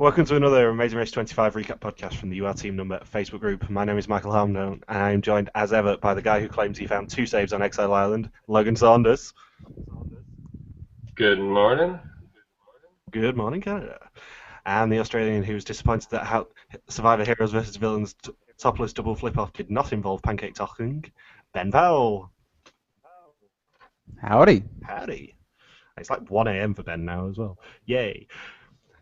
Welcome to another Amazing Race 25 recap podcast from the UR Team Number Facebook group. My name is Michael Harmon, and I am joined as ever by the guy who claims he found 2 saves on Exile Island, Logan Saunders. Good morning. Good morning, Canada. And the Australian who was disappointed that how Survivor Heroes vs Villains topless double flip-off did not involve pancake tossing, Ben Powell. Howdy. Howdy. It's like 1 a.m. for Ben now as well. Yay.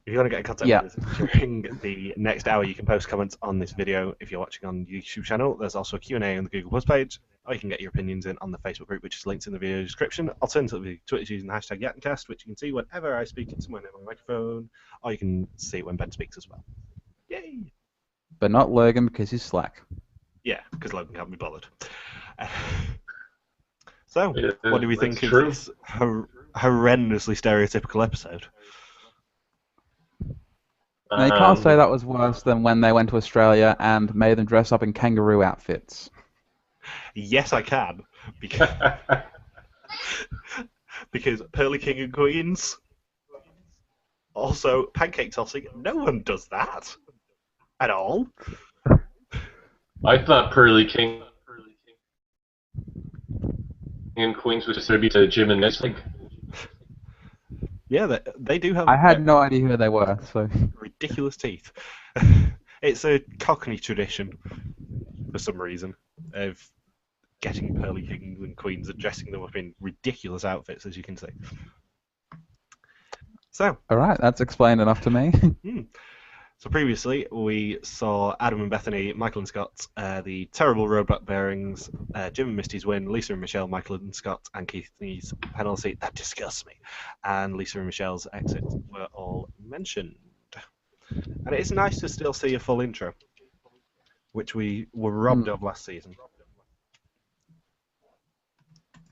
If you want to get in contact with us during the next hour, you can post comments on this video if you're watching on the YouTube channel. There's also a Q&A on the Google Plus page, or you can get your opinions in on the Facebook group, which is linked in the video description. Alternatively, Twitter's using the hashtag yatncast, which you can see whenever I speak into my microphone, or you can see it when Ben speaks as well. Yay! But not Logan because he's slack. Yeah, because Logan can't be bothered. So, what do we think of this horrendously stereotypical episode? Now, you can't say that was worse than when they went to Australia and made them dress up in kangaroo outfits. Yes, I can. Because, because Pearly King and Queens. Also, pancake tossing. No one does that. At all. I thought Pearly King and Queens was just going to be to Jim and Nick. Yeah, they do have. I had no idea who they were, so. Ridiculous teeth. It's a Cockney tradition, for some reason, of getting Pearly Kings and Queens and dressing them up in ridiculous outfits, as you can see. So. All right, that's explained enough to me. So previously, we saw Adam and Bethany, Michael and Scott, the terrible roadblock bearings, Jim and Misty's win, Lisa and Michelle, Michael and Scott, and Keithney's penalty. That disgusts me. And Lisa and Michelle's exit were all mentioned. And it is nice to still see a full intro, which we were robbed of last season.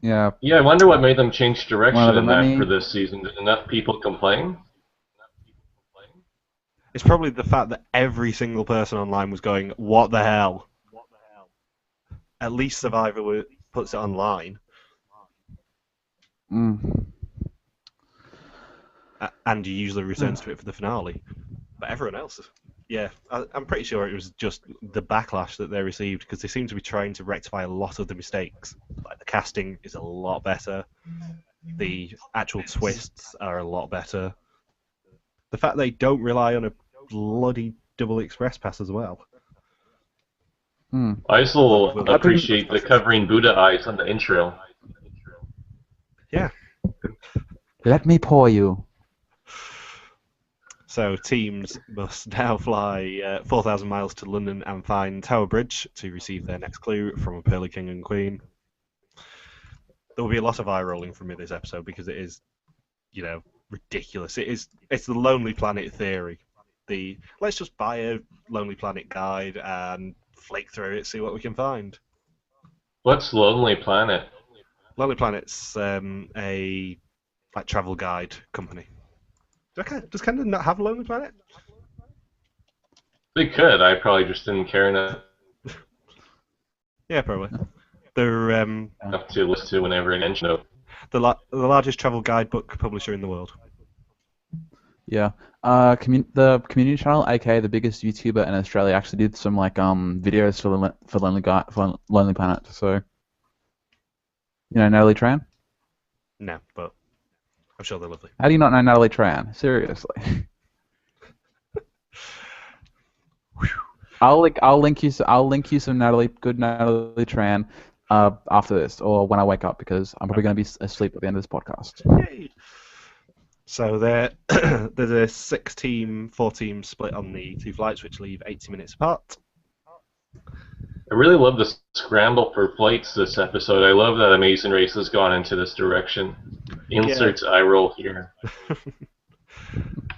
Yeah. Yeah, I wonder what made them change direction in that for this season. Did enough people complain? It's probably the fact that every single person online was going, "What the hell?" At least Survivor puts it online. And usually returns to it for the finale. But everyone else, yeah, I'm pretty sure it was just the backlash that they received because they seem to be trying to rectify a lot of the mistakes. Like the casting is a lot better. The actual twists are a lot better. The fact they don't rely on a bloody double express pass as well. I also appreciate the covering Buddha eyes on the intro. Yeah. Let me pour you. So teams must now fly 4,000 miles to London and find Tower Bridge to receive their next clue from a Pearly King and Queen. There will be a lot of eye rolling from me this episode because it is, ridiculous. It's the Lonely Planet theory. Let's just buy a Lonely Planet guide and flake through it, see what we can find. What's Lonely Planet? Lonely Planet's a travel guide company. Does Canada not have a Lonely Planet? They could. I probably just didn't care enough Yeah, probably. They're to listen to whenever an mention of. the largest travel guidebook publisher in the world. Yeah. The community channel, aka the biggest YouTuber in Australia, actually did some videos for Lonely Planet. So, Natalie Tran? No, but I'm sure they're lovely. How do you not know Natalie Tran? Seriously. I'll link you some good Natalie Tran after this or when I wake up because I'm probably going to be asleep at the end of this podcast. Yay. So there's a 4-team split on the 2 flights, which leave 80 minutes apart. I really love the scramble for flights this episode. I love that Amazing Race has gone into this direction. Inserts eye roll here.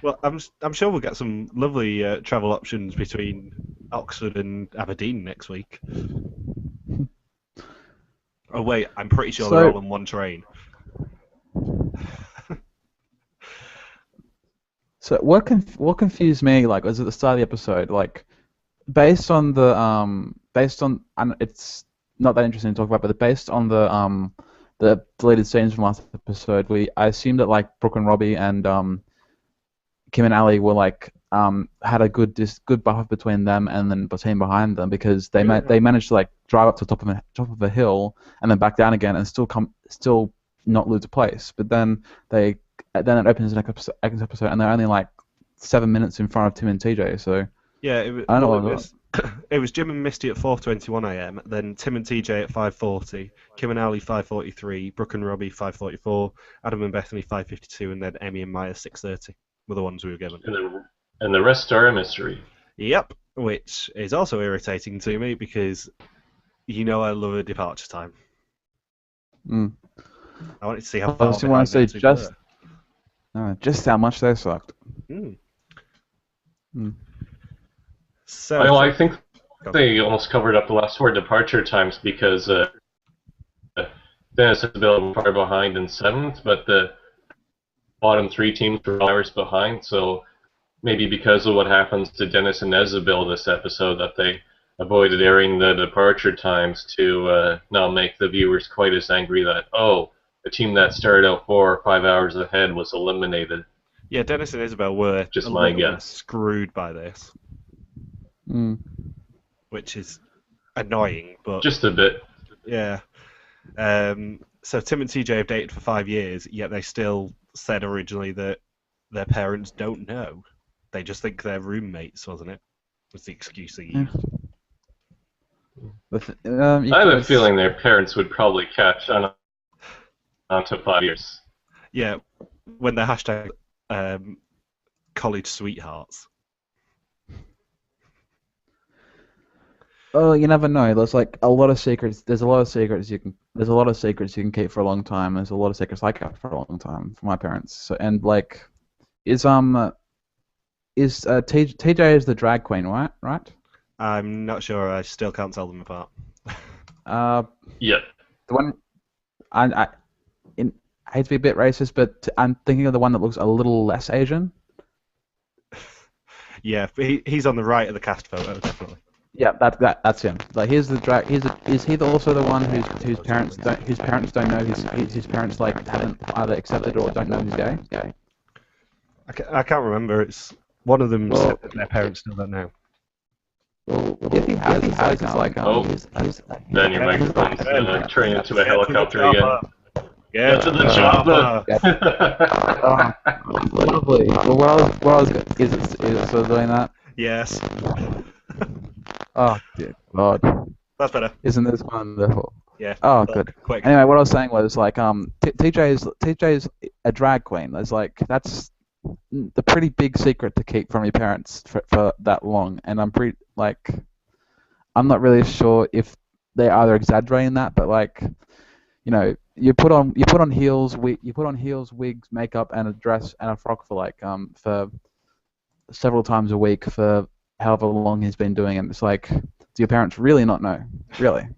Well, I'm sure we'll get some lovely travel options between Oxford and Aberdeen next week. Oh wait, I'm pretty sure they're all on one train. So what confused me was at the start of the episode, based on and it's not that interesting to talk about, but based on the deleted scenes from last episode, I assumed that Brooke and Robbie and Kim and Ali were like had a good buffer between them and then the team behind them, because they managed to like drive up to the top of a hill and then back down again and still not lose a place. But then it opens the next episode and they're only like 7 minutes in front of Tim and TJ. So yeah, it was Jim and Misty at 4:21 a.m. Then Tim and TJ at 5:40, Kim and Ali 5:43, Brooke and Robbie 5:44, Adam and Bethany 5:52, and then Emmy and Maya 6:30 were the ones we were given. And the rest are a mystery. Yep, which is also irritating to me because I love a departure time. I wanted to see how far. I just want to say just how much they sucked. So I think they almost covered up the last 4 departure times because Dennis is a bit far behind in 7th, but the bottom 3 teams were hours behind, so maybe because of what happens to Dennis and Isabel this episode that they avoided airing the departure times to not make the viewers quite as angry that, the team that started out 4 or 5 hours ahead was eliminated. Yeah, Dennis and Isabel were just my guess screwed by this. Which is annoying, but just a bit. Yeah. So Tim and TJ have dated for 5 years, yet they still said originally that their parents don't know. They just think they're roommates, wasn't it? Was the excuse they used. I have a feeling their parents would probably catch on to 5 years. Yeah, when they're hashtag college sweethearts. Oh, you never know. There's like a lot of secrets. There's a lot of secrets you can keep for a long time. There's a lot of secrets I kept for a long time from my parents. So, and like, is TJ is the drag queen, right? I'm not sure. I still can't tell them apart. Yeah. The one I hate to be a bit racist, but I'm thinking of the one that looks a little less Asian. Yeah, he's on the right of the cast photo, definitely. Yeah, that's him. Like, here's the drag. Is he also the one whose parents don't know his parents like haven't either accepted or don't know he's gay? I can't remember. It's one of them said that their parents still don't know. Well, if he has, it's like then your microphone's gonna turn into a helicopter again. Get to the chopper. Lovely. Well, is it still doing that? Yes. Oh, dear God. That's better. Isn't this wonderful? Yeah. Oh, good. Quick. Anyway, what I was saying was like, TJ's a drag queen. That's that's the pretty big secret to keep from your parents for that long. And I'm not really sure if they're either exaggerating that, but like, you put on heels, wigs, makeup, and a dress and a frock for for several times a week for however long he's been doing it. It's like, do your parents really not know? Really?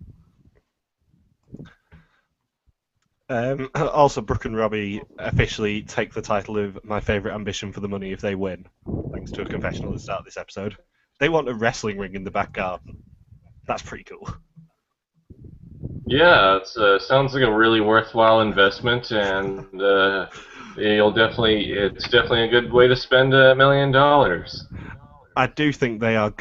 Also, Brooke and Robbie officially take the title of My Favourite Ambition for the Money if they win, thanks to a confessional at the start of this episode. They want a wrestling ring in the back garden. That's pretty cool. Yeah, it sounds like a really worthwhile investment, and it's definitely a good way to spend $1 million. I do think they're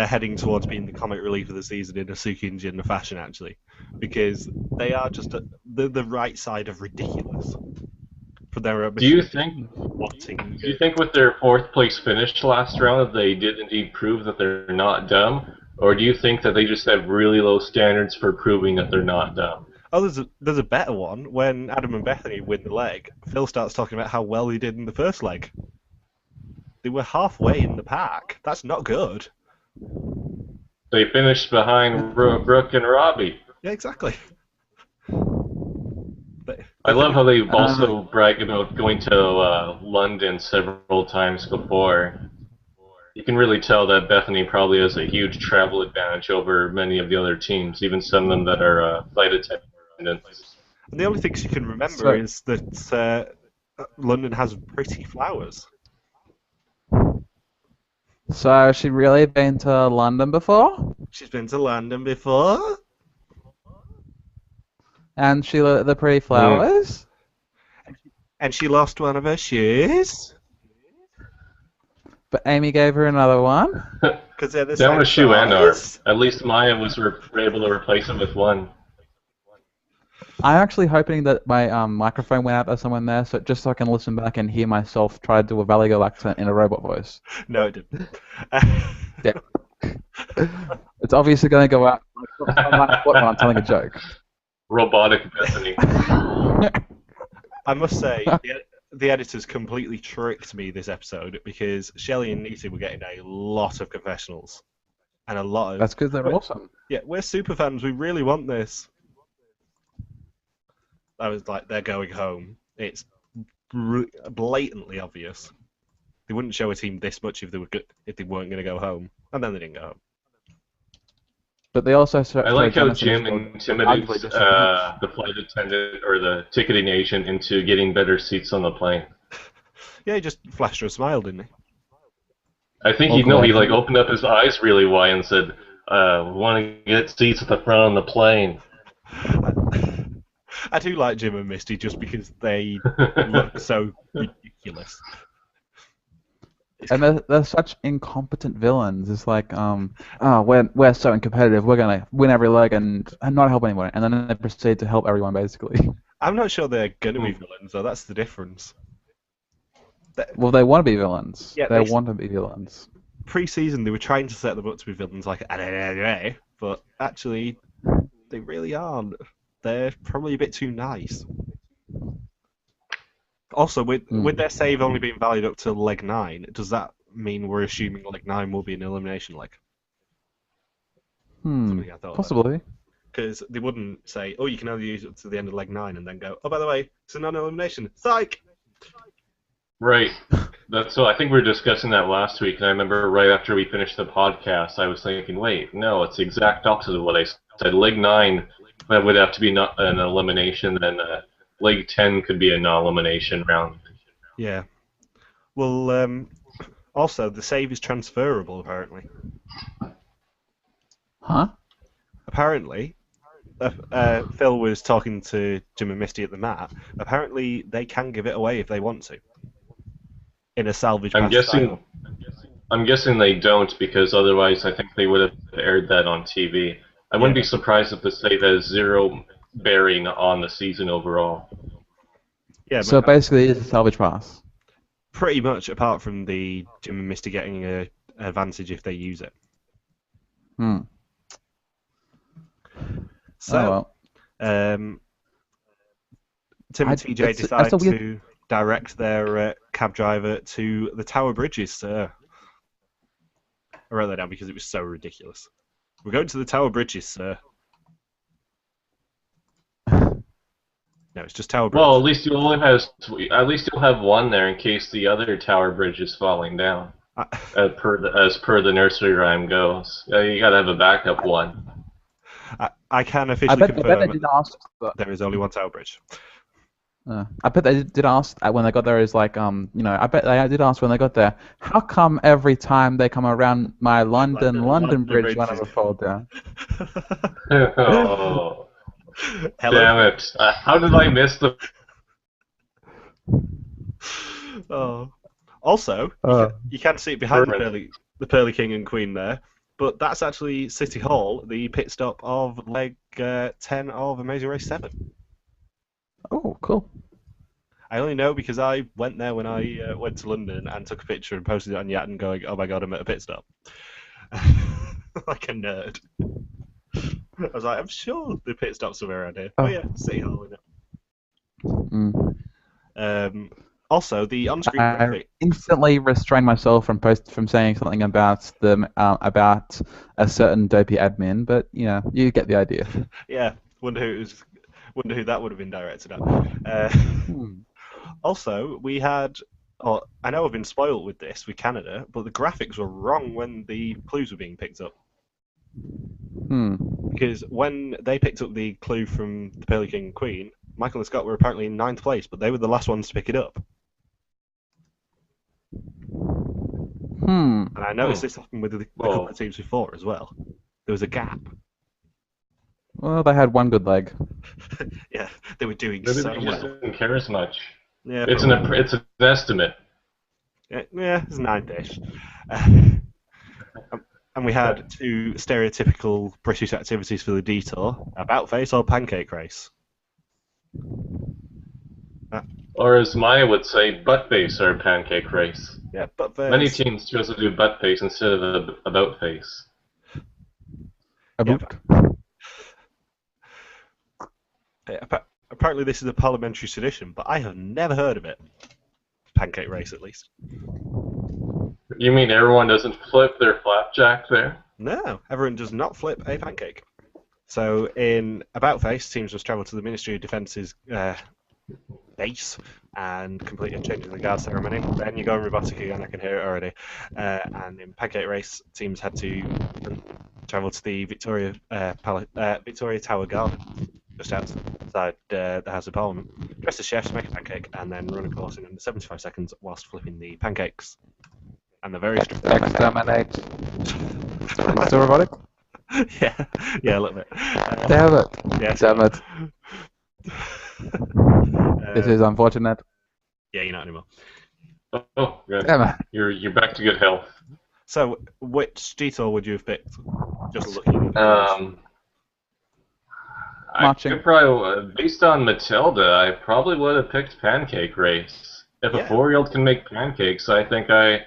heading towards being the comic relief of the season in a Suki and Jin fashion, actually, because they are just the right side of ridiculous. For their Do you think with their 4th place finish last round that they did indeed prove that they're not dumb, or do you think that they just have really low standards for proving that they're not dumb? Oh, there's a better one. When Adam and Bethany win the leg, Phil starts talking about how well they did in the first leg. They were halfway in the pack. That's not good. They finished behind Brooke and Robbie. Yeah, exactly. I love how they've also bragged about going to London several times before. You can really tell that Bethany probably has a huge travel advantage over many of the other teams, even some of them that are flight attendants. And the only things you can remember is that London has pretty flowers. So has she really been to London before? She's been to London before. And she looked at the pretty flowers? And she lost one of her shoes. But Amy gave her another one. Because they're the Down same with shoe and arm. size. At least Maya was able to replace it with one. I'm actually hoping that my microphone went out there somewhere there, just so I can listen back and hear myself try to do a Valley Girl accent in a robot voice. No, it didn't. It's obviously going to go out when I'm telling a joke. Robotic Bethany. I must say, the editors completely tricked me this episode because Shelley and Nita were getting a lot of confessionals. And a lot of... That's because they're awesome. Yeah, we're super fans. We really want this. I was like, they're going home. It's blatantly obvious. They wouldn't show a team this much if they weren't going to go home. And then they didn't go home. But they also... I like how Jim intimidates the flight attendant or the ticketing agent into getting better seats on the plane. Yeah, he just flashed her a smile, didn't he? I think he like opened up his eyes really wide and said, "Want to get seats at the front of the plane." I do like Jim and Misty just because they look so ridiculous. And they're such incompetent villains. It's like, we're so uncompetitive. We're gonna win every leg and not help anyone. And then they proceed to help everyone, basically. I'm not sure they're gonna be villains, though. That's the difference. Well, they want to be villains. Yeah, they want to be villains. Pre-season, they were trying to set them up to be villains, like, but actually, they really aren't. They're probably a bit too nice. Also, with their save only being valid up to leg 9, does that mean we're assuming leg 9 will be an elimination leg? Something I thought possibly. Because they wouldn't say, oh, you can only use it to the end of leg 9, and then go, oh, by the way, it's a non-elimination. Psych! Right. So I think we were discussing that last week, and I remember right after we finished the podcast, I was thinking, wait, no, it's the exact opposite of what I said. Leg 9 that would have to be not an elimination, then leg 10 could be a non-elimination round. Yeah. Well, also, the save is transferable, apparently. Huh? Apparently, Phil was talking to Jim and Misty at the mat. Apparently, they can give it away if they want to. In a salvage pass style. I'm guessing they don't, because otherwise I think they would have aired that on TV. I wouldn't be surprised if the save has zero bearing on the season overall. Yeah. So basically, it's a salvage pass. Pretty much, apart from the Jim and Misty getting an advantage if they use it. So, Tim and TJ decide to direct their cab driver to the Tower Bridges, sir. I wrote that down because it was so ridiculous. We're going to the Tower Bridges, sir. No, it's just Tower Bridge. Well, at least you'll have one there in case the other Tower Bridge is falling down. As per the nursery rhyme goes, you gotta have a backup one. I can officially confirm I bet they did ask, there is only one Tower Bridge. I bet they did ask when they got there. Is like, I bet they did ask when they got there. How come every time they come around my London Bridge, one of them fall down? Oh, damn it! How did I miss the? Oh, also, you can see it behind the Pearly King and Queen there, but that's actually City Hall, the pit stop of leg 10 of Amazing Race 7. Oh, cool. I only know because I went there when I went to London and took a picture and posted it on Yatn going, oh my god, I'm at a pit stop. Like a nerd. I was like, I'm sure the pit stop's somewhere around here. Oh yeah, City Hall, isn't it? Also, the on-screen graphic... I instantly restrained myself from saying something about about a certain dopey admin, but you get the idea. Yeah, wonder who that would have been directed at. Also, we had... I know I've been spoiled with this, with Canada, but the graphics were wrong when the clues were being picked up. Because when they picked up the clue from the Pearly King and Queen, Michael and Scott were apparently in 9th place, but they were the last ones to pick it up. And I noticed this happened with a couple of teams before as well. There was a gap. Well, they had one good leg. Yeah, they were doing Maybe so they well. just didn't care as much. Yeah, it's an estimate. Yeah, it's 9-ish. And we had two stereotypical British activities for the detour: about face or pancake race. Or as Maya would say, butt face or pancake race. Yeah, but Many face. teams chose to do butt face instead of the about face. Yeah, About. apparently this is a parliamentary tradition, but I have never heard of it. Pancake race, at least. You mean everyone doesn't flip their flapjack there? No, everyone does not flip a pancake. So in About Face, teams must travel to the Ministry of Defence's base and complete a change in the guard ceremony. Then you go in robotic again, I can hear it already. And in Pancake Race, teams had to travel to the Victoria Tower Garden, just outside the House of Parliament, dress as chefs, make a pancake, and then run a course in under 75 seconds whilst flipping the pancakes. And the very strict. Exterminate. Still robotic? yeah, a little bit. Damn it. Yes. Damn it. This is unfortunate. Yeah, you're not anymore. Oh, good. Damn it. You're back to good health. So, which detour would you have picked? Just looking at the I Marching. could probably, based on Matilda, I probably would have picked Pancake Race. If a 4-year-old can make pancakes, I think I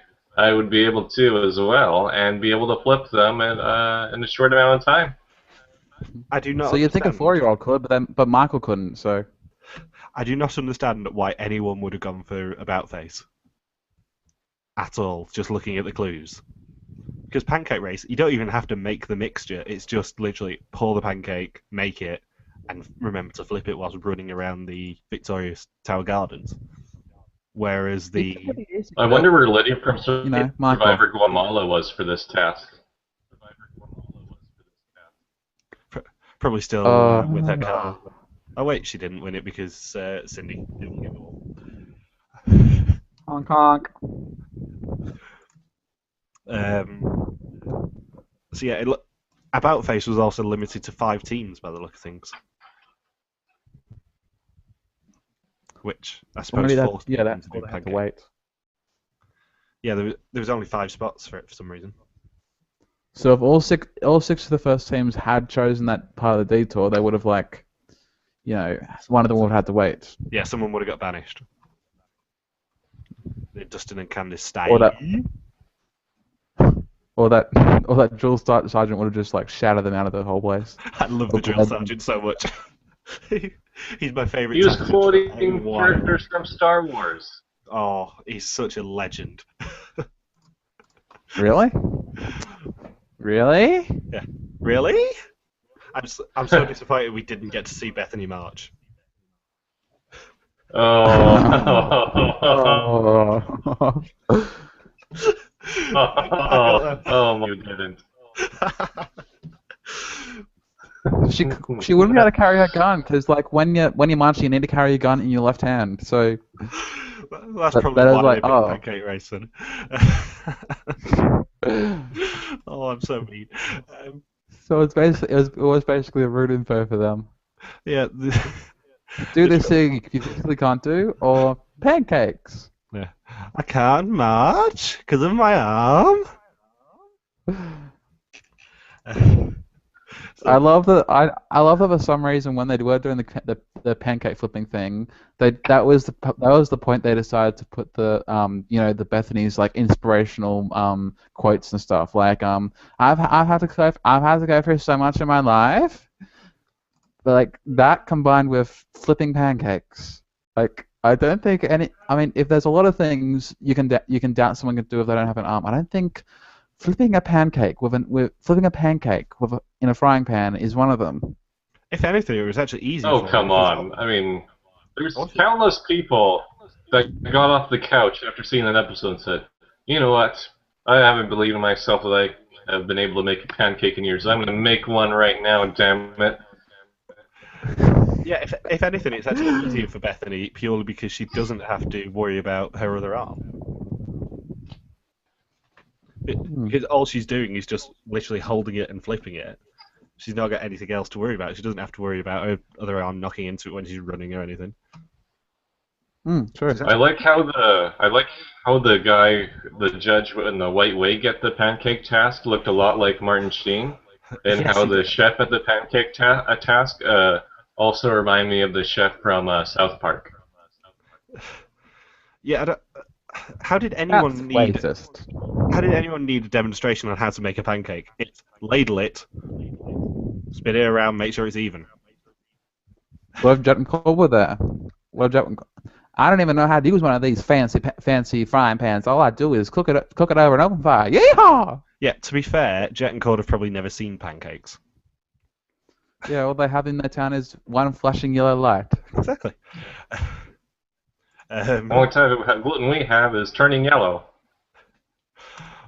would be able to as well, and be able to flip them in a short amount of time. I do not. So you'd think a understand. 4-year-old could, but Michael couldn't. So I do not understand why anyone would have gone for About Face at all. Just looking at the clues, because Pancake Race, you don't even have to make the mixture. It's just literally pour the pancake, make it, and remember to flip it whilst running around the Victoria Tower Gardens. Whereas I wonder where Lydia from Michael. Survivor Guatemala was for this task. Probably still with her car. Oh wait, she didn't win it because Cindy didn't get the one. Honk honk. So yeah, About Face was also limited to 5 teams by the look of things. Which I suppose Maybe forced them that's to do why they had to pancake. wait. Yeah, there was only 5 spots for it for some reason. So if all six of the first teams had chosen that part of the detour, they would have one of them would have had to wait. Yeah, someone would have got banished. Dustin and Candice stay. Or that drill sergeant would have just shouted them out of the whole place. I love the drill sergeant so much. He's my favourite. He was quoting characters from Star Wars. Oh, he's such a legend. Really? Really? Yeah. Really? I'm so disappointed we didn't get to see Bethany March. You didn't. She wouldn't be able to carry her gun because when you're marching, you need to carry your gun in your left hand. So that's probably why I picked Pancake Race then. Oh, I'm so mean. So it was basically a root info for them. Yeah. Do this thing you physically can't do, or pancakes. Yeah. I can't march because of my arm. I love that. I love that for some reason when they were doing the pancake flipping thing, that was the point they decided to put the the Bethany's inspirational quotes and stuff I've had to go through so much in my life, but that combined with flipping pancakes, I don't think if there's a lot of things you can doubt someone can do if they don't have an arm, I don't think flipping a pancake in a frying pan is one of them. If anything, it was actually easy. Oh, come on. I mean, there's countless people that got off the couch after seeing an episode and said, you know what, I haven't believed in myself that I have been able to make a pancake in years. I'm going to make one right now, damn it. Yeah, if anything, it's actually easier for Bethany purely because she doesn't have to worry about her other arm. Because all she's doing is just literally holding it and flipping it. She's not got anything else to worry about. She doesn't have to worry about her other arm knocking into it when she's running or anything. True. I like how the judge in the white wig at the pancake task looked a lot like Martin Sheen, and Yes, how he the did. chef at the pancake task also remind me of the chef from South Park. Yeah, how did That's anyone need? racist. How did anyone need a demonstration on how to make a pancake? It's ladle it, spin it around, make sure it's even. Love Jet and Cole there. Love Jet and I don't even know how to use one of these fancy frying pans. All I do is cook it over an open fire. Yeehaw! Yeah, to be fair, Jet and Cord have probably never seen pancakes. Yeah, all they have in their town is one flashing yellow light. Exactly. The only type of gluten we have is turning yellow.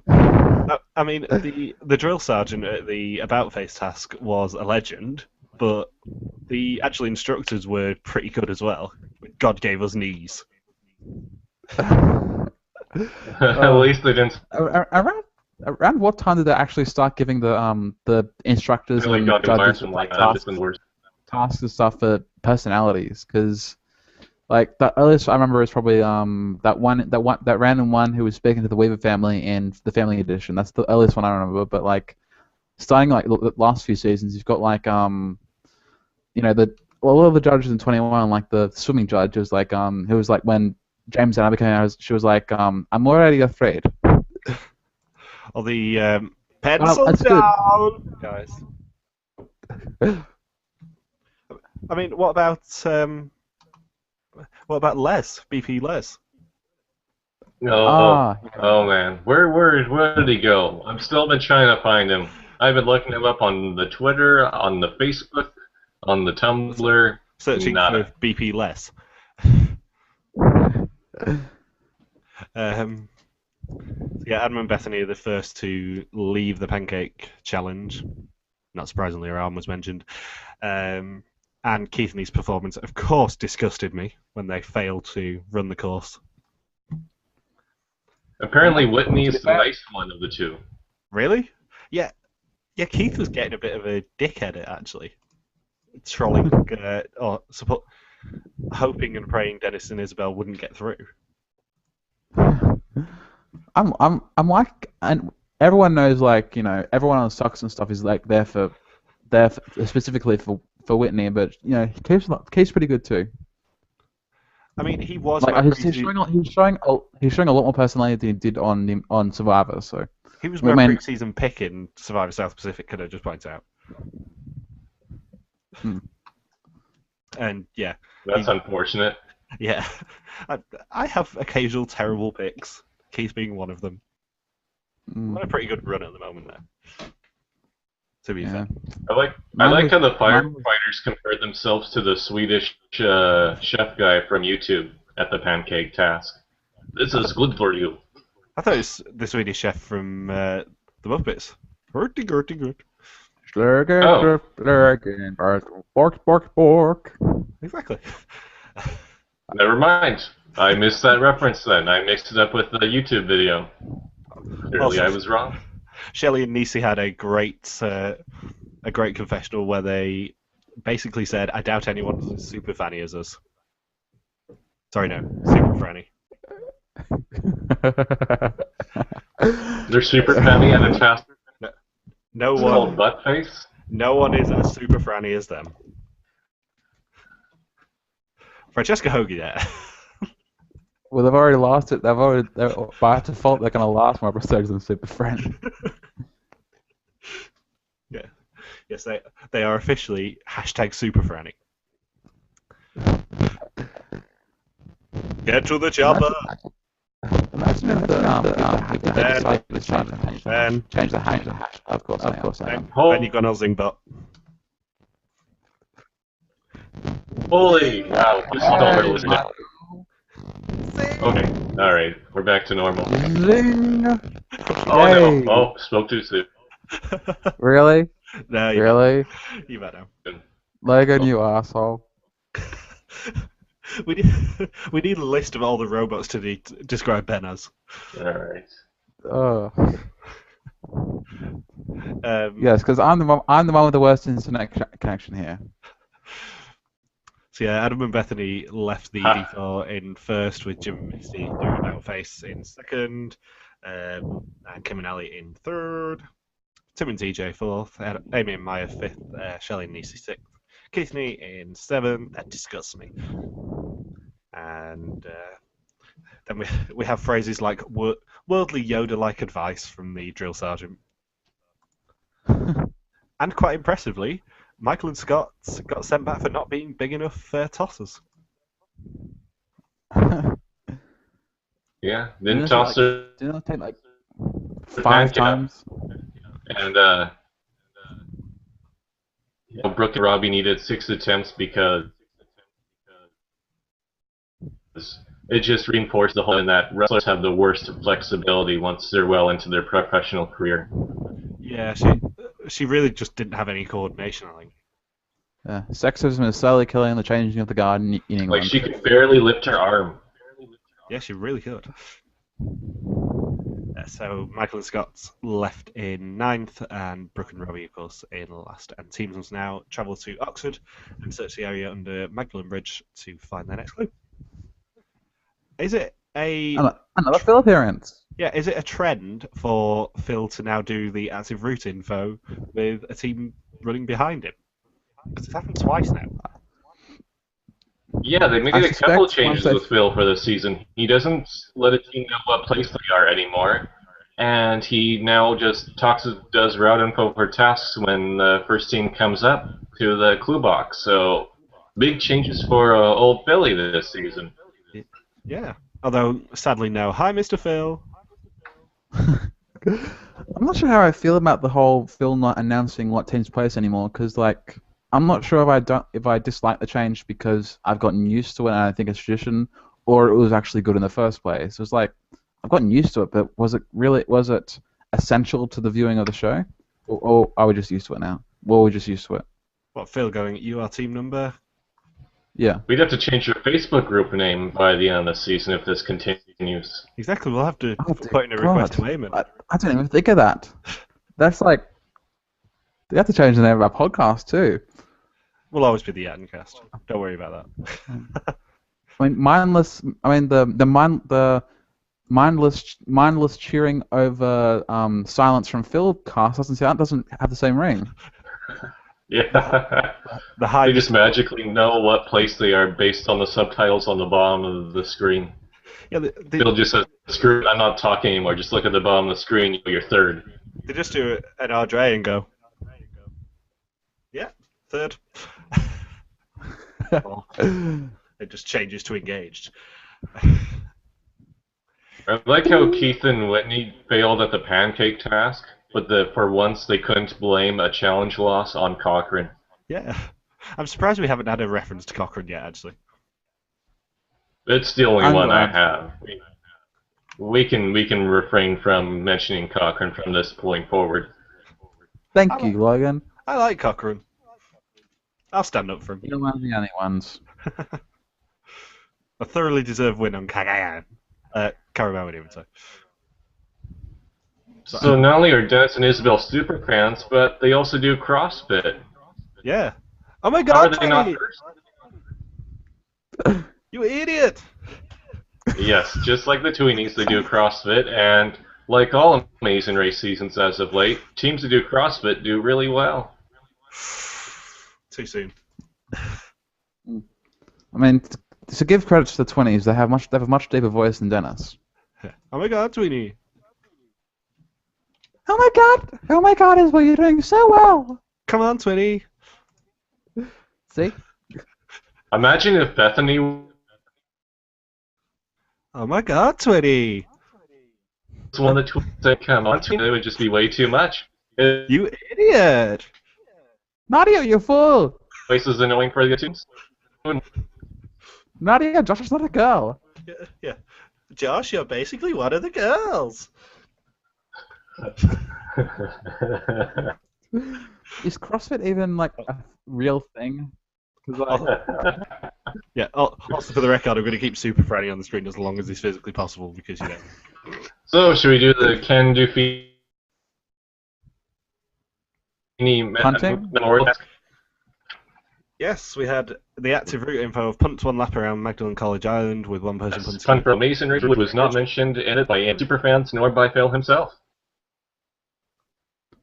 I mean, the drill sergeant at the about face task was a legend, but the actual instructors were pretty good as well. God gave us knees. At least they didn't. Around what time did they actually start giving the instructors Really and got judges Martin like like it's been worse. tasks and stuff for personalities? Because like the earliest I remember is probably that random one who was speaking to the Weaver family in the Family Edition. That's the earliest one I remember. But like starting like the last few seasons, you've got like a lot of the judges in 21, like the swimming judge, was like who was like when James and I became, she was like I'm already afraid. Or the pencil That's down, guys. I mean, what about Les? BP Les? Oh man, where did he go? I've still been trying to find him. I've been looking him up on the Twitter, on the Facebook, on the Tumblr. Searching Nada. for BP Les. Yeah, Adam and Bethany are the first to leave the pancake challenge. Not surprisingly, her arm was mentioned. And Keith and his performance, of course, disgusted me when they failed to run the course. Apparently, Whitney's the nice one of the two. Really? Yeah. Yeah, Keith was getting a bit of a dickhead at actually. Trolling, hoping and praying Dennis and Isabel wouldn't get through. I'm like, and everyone knows, like, everyone on Socks and stuff is like there specifically for Whitney, but Keith's pretty good too. I mean, he was like he's showing a lot more personality than he did on Survivor. So he was my pre-season pick in Survivor South Pacific. Could I just point out? And yeah, that's unfortunate. Yeah, I have occasional terrible picks. Keith being one of them. I'm on a pretty good run at the moment there. To be fair, I like how the firefighters compared themselves to the Swedish chef guy from YouTube at the pancake task. This is good for you. I thought it was the Swedish chef from the Muppets. Gertie, Gertie, Gertie. Bork. Exactly. Never mind. I missed that reference then. I mixed it up with the YouTube video. Clearly, I was wrong. Shelley and Nisi had a great confessional where they basically said, "I doubt anyone's as super fanny as us." Sorry, no, super franny. They're super fanny at a task. No one. Called butt face. No one is as super franny as them. Francesca Hoagie there. Well, they've already lost it. By default, they're going to last more episodes than Super Friend. Yeah. Yes, they are officially #Super Franny. Get to the chopper. Imagine if change the hash. Of course I am. Ben, you got no zing bot. Holy wow! This is all right. Okay, alright, we're back to normal. Zing! Oh no! Oh, spoke too soon. Really? No, really? You better. Logan, you asshole. We need a list of all the robots to describe Ben as. Alright. Yes, because I'm the one with the worst internet connection here. So yeah, Adam and Bethany left the D4 in first, with Jim and Misty doing Battle Face in second, and Kim and Ali in third. Tim and TJ fourth, Amy and Maya fifth, Shelley and Nisi sixth, Keith and E in seventh. That disgusts me. And then we have phrases like worldly Yoda-like advice from the drill sergeant. And quite impressively, Michael and Scott got sent back for not being big enough tossers. Yeah, didn't toss her. Didn't it take like 5 times? And Brooke and Robbie needed 6 attempts because it just reinforced the whole in that wrestlers have the worst flexibility once they're well into their professional career. Yeah, she really just didn't have any coordination, I think. Yeah, sexism is slowly killing the changing of the guard in England. Like, she could barely lift her arm. Yeah, she really could. So Michael and Scott left in 9th, and Brooke and Robbie, of course, in last. And teams must now travel to Oxford and search the area under Magdalen Bridge to find their next clue. Is it another Phil appearance? Yeah, is it a trend for Phil to now do the active route info with a team running behind him? Because it's happened twice now. Yeah, they made a couple changes with Phil for this season. He doesn't let a team know what place they are anymore, and he now just does route info for tasks when the first team comes up to the clue box. So, big changes for old Philly this season. Yeah, although sadly no. Hi, Mr. Phil. I'm not sure how I feel about the whole Phil not announcing what team's place anymore, because like I'm not sure if I dislike the change because I've gotten used to it and I think it's tradition, or it was actually good in the first place. It was like I've gotten used to it, but was it essential to the viewing of the show, or are we just used to it now? Well, we're just used to it. What, Phil going, you are team number? Yeah. We'd have to change your Facebook group name by the end of the season if this continues. Exactly, we'll have to put in a request to Eamon. I didn't even think of that. That's like, they have to change the name of our podcast too. We'll always be the yatncast. Don't worry about that. I mean, the mindless cheering over silence from Phil cast doesn't have the same ring. Yeah. They just magically know what place they are based on the subtitles on the bottom of the screen. Yeah, Phil just says, "Screw it, I'm not talking anymore. Just look at the bottom of the screen. You're third." They just do an Ardre and go, yeah, third. Well, it just changes to engaged. I like how Keith and Whitney failed at the pancake task, but for once they couldn't blame a challenge loss on Cochran. Yeah. I'm surprised we haven't had a reference to Cochran yet, actually. It's the only one I have. We can refrain from mentioning Cochran from this point forward. Thank you, Logan. I like Cochran. I'll stand up for him. You're one of the only ones. A thoroughly deserved win on Cagayan. Carabao would even say. So not only are Dennis and Isabel super fans, but they also do CrossFit. Yeah. Oh my God! Are they not first? You idiot! Yes, just like the Tweenies, they do CrossFit, and like all Amazing Race seasons as of late, teams that do CrossFit do really well. Too soon. I mean, to give credit to the 20s, they have a much deeper voice than Dennis. Oh my God, Tweenie! Oh my God! Oh my God, Isabel, you're doing so well! Come on, Tweenie! See? Imagine if Bethany... Oh my God, Tweenie! was one of the twins that come on to, it would just be way too much. You idiot! Nadia, you fool! Place is annoying for the teams. Nadia, Josh is not a girl. Yeah. Josh, you're basically one of the girls. Is CrossFit even like a real thing? Yeah. Also, for the record, I'm going to keep Super Freddy on the screen as long as it's physically possible because you know. So, should we do the Ken Doofy Hunting? memorial task? Yes, we had the active route info of punts one lap around Magdalen College Island with one person punting. Fun for Masonry, which was not mentioned in it by any superfans nor by Phil himself.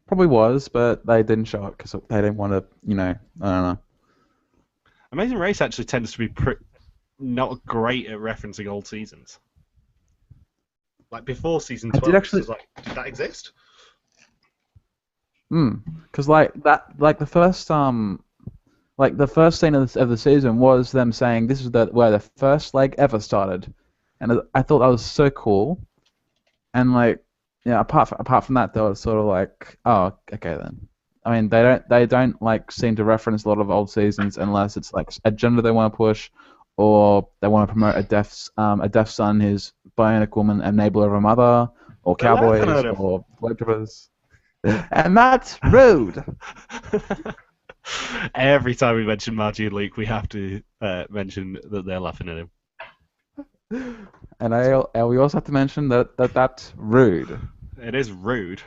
Probably was, but they didn't show it because they didn't want to, I don't know. Amazing Race actually tends to be not great at referencing old seasons. Like before season 12, it was like, did that exist? Because the first scene of the season was them saying this is where the first leg ever started, and I thought that was so cool. And apart from that, they were sort of like, oh, okay then. I mean, they don't like seem to reference a lot of old seasons unless it's like a gender they want to push, or they want to promote a deaf son who's bionic woman, enabler of a mother, or cowboys, or whatever. And that's rude. Every time we mention Margie and Luke, we have to mention that they're laughing at him. And we also have to mention that that's rude. It is rude.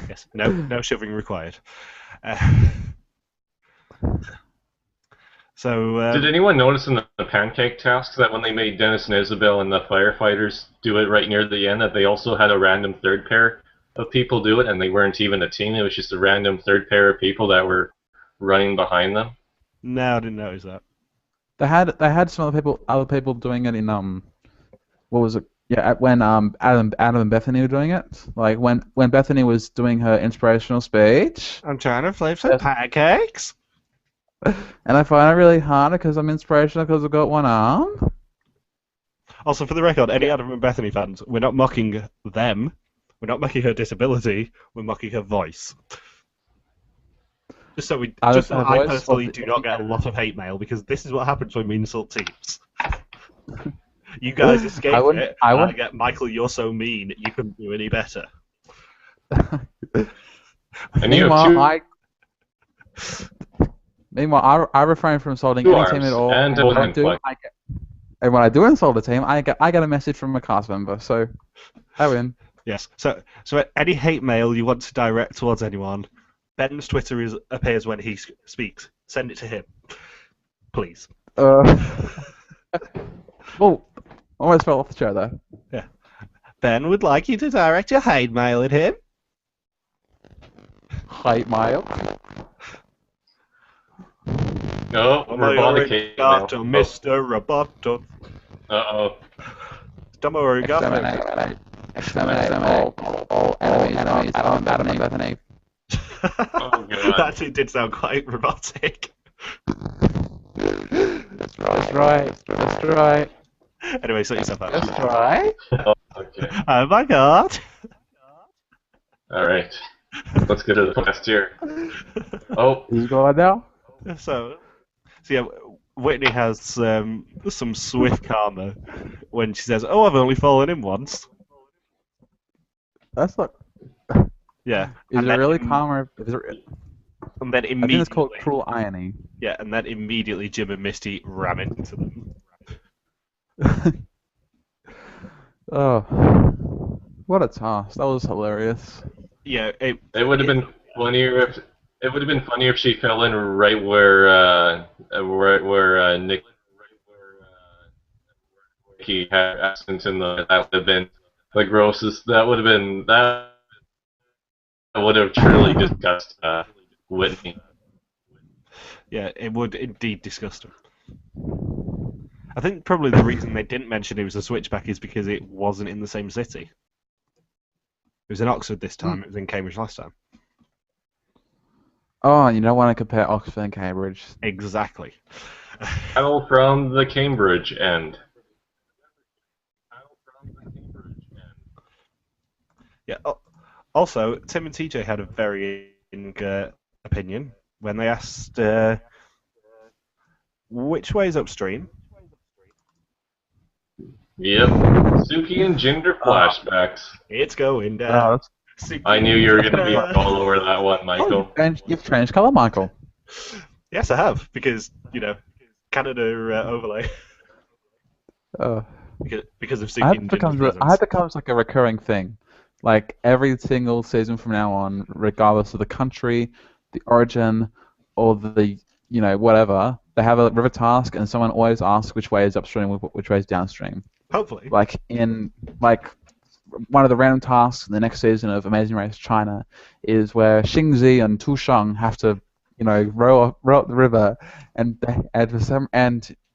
Yes. No shoving required. Did anyone notice in the pancake task that when they made Dennis and Isabel and the firefighters do it right near the end, that they also had a random third pair of people do it, and they weren't even a team? It was just a random third pair of people that were running behind them. No, I didn't notice that. They had some other people doing it in what was it? Yeah, when Adam and Bethany were doing it. Like when Bethany was doing her inspirational speech. I'm trying to flip some pancakes. And I find it really hard because I'm inspirational because I've got one arm. Also, for the record, any Adam and Bethany fans, we're not mocking them. We're not mocking her disability. We're mocking her voice. Just so I personally do not get a lot of hate mail, because this is what happens when we insult teams. You guys escape it. I get, Michael, you're so mean. You couldn't do any better. Meanwhile, I refrain from insulting any team at all. And when I do insult a team, I get a message from a cast member. So I win. Yes. So any hate mail you want to direct towards anyone, Ben's Twitter appears when he speaks. Send it to him, please. Well, almost fell off the chair there. Yeah. Ben would like you to direct your hate mail at him. Hate mail. No, robotic hate mail. Mr. Roboto. Uh-oh. Exterminate all enemies of Adam and Bethany. Oh, God. That actually did sound quite robotic. That's right. Anyway, sort yourself out. That's right. Oh, okay. Oh my God. Alright. Let's get to the last here. Oh. You go on now? So yeah, Whitney has some swift karma when she says, "Oh, I've only fallen in once." That's not. Yeah. Is it really karma? And then immediately. I think it's called cruel irony. Yeah, and then immediately Jim and Misty ram into them. Oh, what a task! That was hilarious. Yeah, it would have been funnier if she fell in right where Nikki had accidents in that would have been the grossest. That would have truly disgusted Whitney. Yeah, it would indeed disgust her. I think probably the reason they didn't mention it was a switchback is because it wasn't in the same city. It was in Oxford this time. It was in Cambridge last time. Oh, you don't want to compare Oxford and Cambridge. Exactly. Travel from the Cambridge end. Yeah. Also, Tim and TJ had a varying opinion when they asked which way is upstream. Yep. Suki and Ginger flashbacks. It's going down. I knew you were going to be all over that one, Michael. You've changed colour, Michael. Yes, I have, because, Canada overlay. Because of Suki and Ginger's presence. I hope it becomes like a recurring thing. Like, every single season from now on, regardless of the country, the origin, or the whatever, they have a river task, and someone always asks which way is upstream, which way is downstream. Hopefully. Like in one of the random tasks in the next season of Amazing Race China is where Xingzi and Tusheng have to, row up the river, and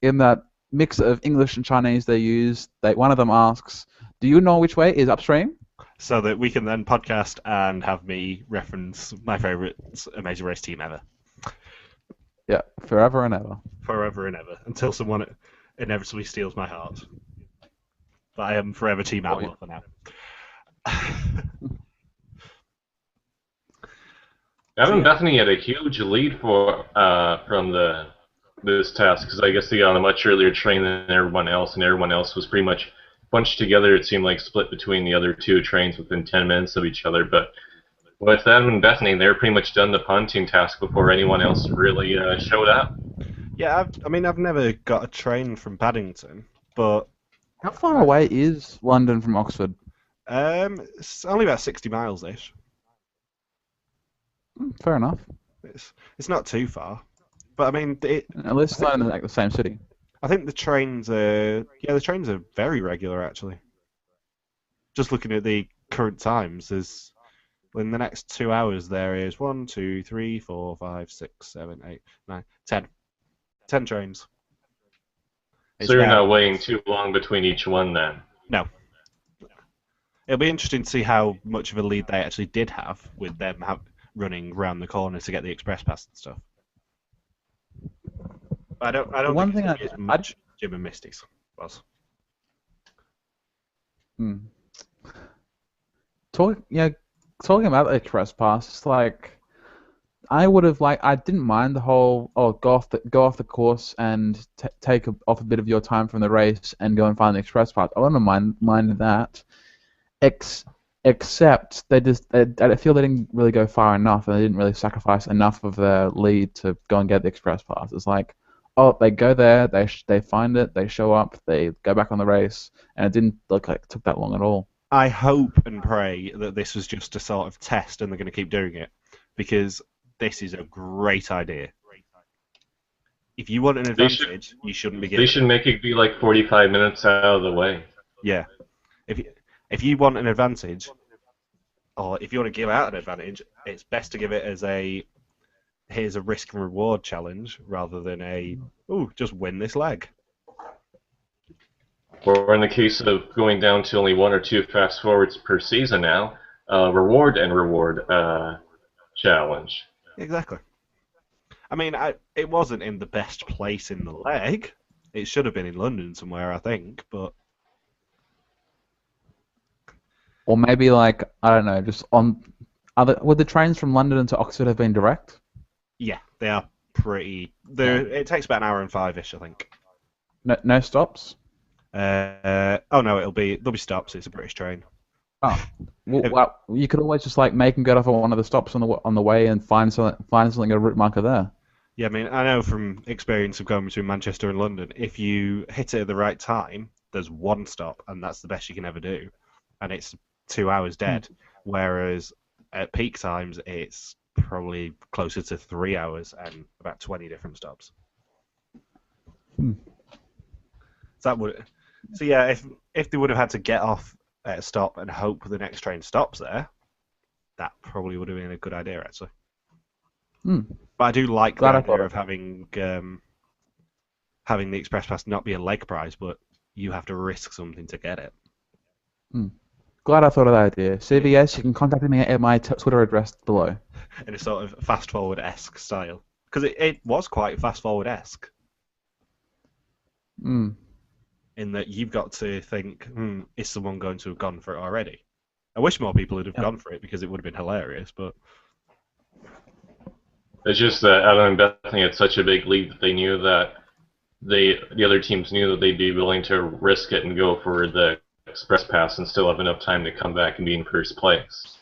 in that mix of English and Chinese they use, one of them asks, "Do you know which way is upstream?" So that we can then podcast and have me reference my favourite Amazing Race team ever. Yeah, forever and ever. Forever and ever. Until someone inevitably steals my heart. But I am forever Team Outlaw for now. Evan Bethany had a huge lead from this task, because I guess they got on a much earlier train than everyone else, and everyone else was pretty much bunched together. It seemed like split between the other two trains within 10 minutes of each other. But with Evan Bethany, they were pretty much done the pontoon task before anyone else really showed up. Yeah, I've never got a train from Paddington, but how far away is London from Oxford? It's only about 60 miles-ish. Fair enough. It's not too far, but I mean, at least it's not in the same city. I think the trains are very regular actually. Just looking at the current times, there's in the next 2 hours there is 1, 2, 3, 4, 5, 6, 7, 8, 9, 10. 10 trains. So you're not waiting too long between each one then? No. It'll be interesting to see how much of a lead they actually did have with them running round the corner to get the express pass and stuff. But I don't think it's as much Jim and Misty's was. Talking about the express pass, it's like I didn't mind the whole go off the course and take off a bit of your time from the race and go and find the express pass. I wouldn't mind that. Except I feel they didn't really go far enough, and they didn't really sacrifice enough of their lead to go and get the express pass. It's like, they go there, they find it, they show up, they go back on the race, and it didn't look like it took that long at all. I hope and pray that this was just a sort of test, and they're going to keep doing it, because this is a great idea. If you want an advantage, you shouldn't be giving. They should make it be like 45 minutes out of the way. Yeah. If you want an advantage, or if you want to give out an advantage, it's best to give it as here's a risk and reward challenge rather than just win this leg. Or in the case of going down to only 1 or 2 fast forwards per season now, reward challenge. Exactly. I mean, it wasn't in the best place in the leg. It should have been in London somewhere, I think, but. Or maybe I don't know, just on would the trains from London to Oxford have been direct? Yeah, they are pretty. It takes about an hour and 5-ish, I think. No stops. No, there'll be stops. It's a British train. Oh, well, you could always just make them get off at one of the stops on the way and find something a route marker there. Yeah, I mean, I know from experience of going between Manchester and London, if you hit it at the right time, there's one stop, and that's the best you can ever do, and it's 2 hours dead. Whereas at peak times, it's probably closer to 3 hours and about 20 different stops. So yeah, if they would have had to get off at a stop and hope the next train stops there, that probably would have been a good idea actually. But I do like the idea of having the express pass not be a leg prize, but you have to risk something to get it. Glad I thought of that idea. CVS, you can contact me at my Twitter address below. In a sort of fast forward-esque style, because it was quite fast forward-esque. In that you've got to think, is someone going to have gone for it already? I wish more people would have gone for it because it would have been hilarious, but. It's just that Adam and Bethany had such a big lead that they knew that the other teams knew that they'd be willing to risk it and go for the express pass and still have enough time to come back and be in first place.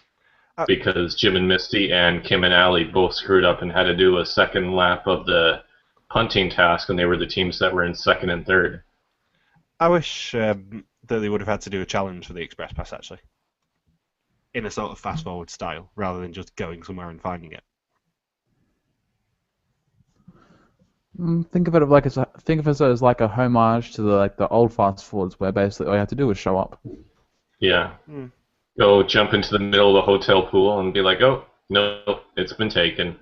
Because Jim and Misty and Kim and Allie both screwed up and had to do a second lap of the punting task, and they were the teams that were in second and third. I wish that they would have had to do a challenge for the express pass actually, in a sort of fast forward style, rather than just going somewhere and finding it. Think of it like think of it as like a homage to the old fast forwards, where basically all you have to do is show up. Yeah. Mm. Go jump into the middle of the hotel pool and be like, oh, no, it's been taken.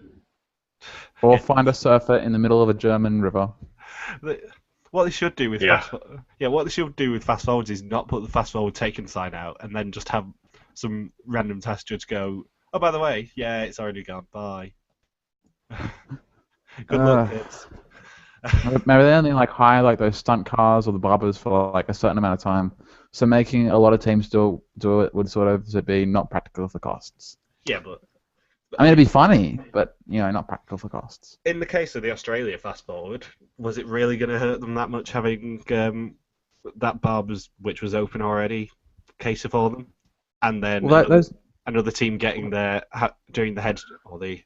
Or find a surfer in the middle of a German river. What they should do with Yeah. what they should do with fast forwards is not put the fast forward taken sign out, and then just have some random test judge go, oh, by the way, yeah, it's already gone. Bye. Good luck, kids. Maybe they only like hire like those stunt cars or the barbers for like a certain amount of time. So making a lot of teams do it would sort of be not practical for costs. Yeah, but I mean, it'd be funny, but not practical for costs. in the case of the Australia fast forward, was it really going to hurt them that much having that barbers, which was open already, cater for them, and then another team getting there doing the head or the